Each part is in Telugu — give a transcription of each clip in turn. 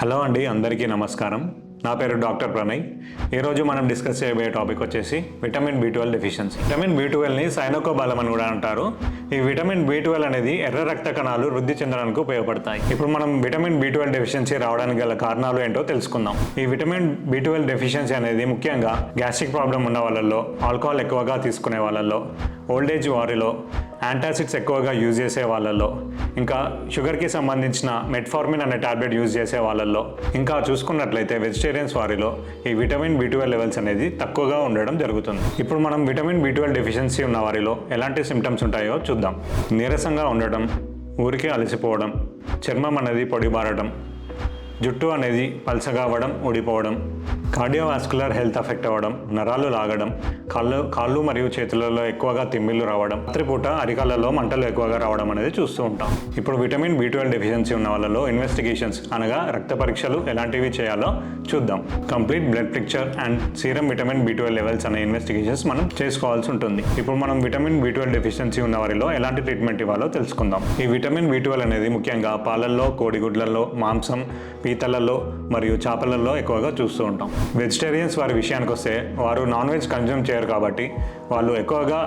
హలో అండి, అందరికీ నమస్కారం. నా పేరు డాక్టర్ ప్రణయ్. ఈరోజు మనం డిస్కస్ చేయబోయే టాపిక్ వచ్చేసి విటమిన్ B12 డెఫిషియన్సీ. విటమిన్ B12ని సైనోకోబాలం అని కూడా అంటారు. ఈ విటమిన్ B12 అనేది ఎర్ర రక్త కణాలు వృద్ధి చెందడానికి ఉపయోగపడతాయి. ఇప్పుడు మనం విటమిన్ B12 డెఫిషియన్సీ రావడానికి గల కారణాలు ఏంటో తెలుసుకుందాం. ఈ విటమిన్ B12 డెఫిషియన్సీ అనేది ముఖ్యంగా గ్యాస్ట్రిక్ ప్రాబ్లం ఉన్న వాళ్ళల్లో, ఆల్కహాల్ ఎక్కువగా తీసుకునే వాళ్ళల్లో, ఓల్డేజ్ వారిలో, యాంటాసిడ్స్ ఎక్కువగా యూజ్ చేసే వాళ్ళల్లో, ఇంకా షుగర్కి సంబంధించిన మెట్ఫార్మిన్ అనే టాబ్లెట్ యూజ్ చేసే వాళ్ళల్లో, ఇంకా చూసుకున్నట్లయితే వెజిటేరియన్స్ వారిలో ఈ విటమిన్ B12 లెవెల్స్ అనేది తక్కువగా ఉండడం జరుగుతుంది. ఇప్పుడు మనం విటమిన్ B12 డెఫిషియన్సీ ఉన్న వారిలో ఎలాంటి సిమ్టమ్స్ ఉంటాయో చూద్దాం. నీరసంగా ఉండటం, ఊరికే అలసిపోవడం, చర్మం అనేది పొడిబారడం, జుట్టు అనేది పల్చగా అవ్వడం, ఊడిపోవడం, కార్డియోవాస్కులర్ హెల్త్ ఎఫెక్ట్ అవ్వడం, నరాలు లాగడం, కాళ్ళు మరియు చేతులలో ఎక్కువగా తిమ్మిళ్ళు రావడం, రాత్రిపూట అరికాళ్ళలో మంటలు ఎక్కువగా రావడం అనేది చూస్తూ ఉంటాం. ఇప్పుడు విటమిన్ B12 డెఫిషియన్సీ ఉన్న వాళ్ళలో ఇన్వెస్టిగేషన్స్ అనగా రక్త పరీక్షలు ఎలాంటివి చేయాలో చూద్దాం. Complete blood picture and serum vitamin B12 levels అనే ఇన్వెస్టిగేషన్స్ మనం చేసుకోవాల్సి ఉంటుంది. ఇప్పుడు మనం విటమిన్ B12 డెఫిషియన్సీ ఉన్న వారిలో ఎలాంటి ట్రీట్మెంట్ ఇవ్వాలో తెలుసుకుందాం. ఈ విటమిన్ B12 అనేది ముఖ్యంగా పాలల్లో, కోడిగుడ్లలో, మాంసం, పీతలలో మరియు చేపలలో ఎక్కువగా చూస్తూ ఉంటాం. వెజిటేరియన్స్ వారి విషయానికి వస్తే వారు నాన్ వెజ్ కన్జ్యూమ్ చేయరు కాబట్టి వాళ్ళు ఎక్కువగా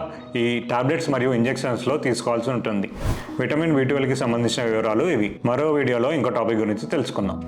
ఈ టాబ్లెట్స్ మరియు ఇంజెక్షన్స్లో తీసుకోవాల్సి ఉంటుంది. విటమిన్ B12కి సంబంధించిన వివరాలు ఇవి. మరో వీడియోలో ఇంకో టాపిక్ గురించి తెలుసుకుందాం.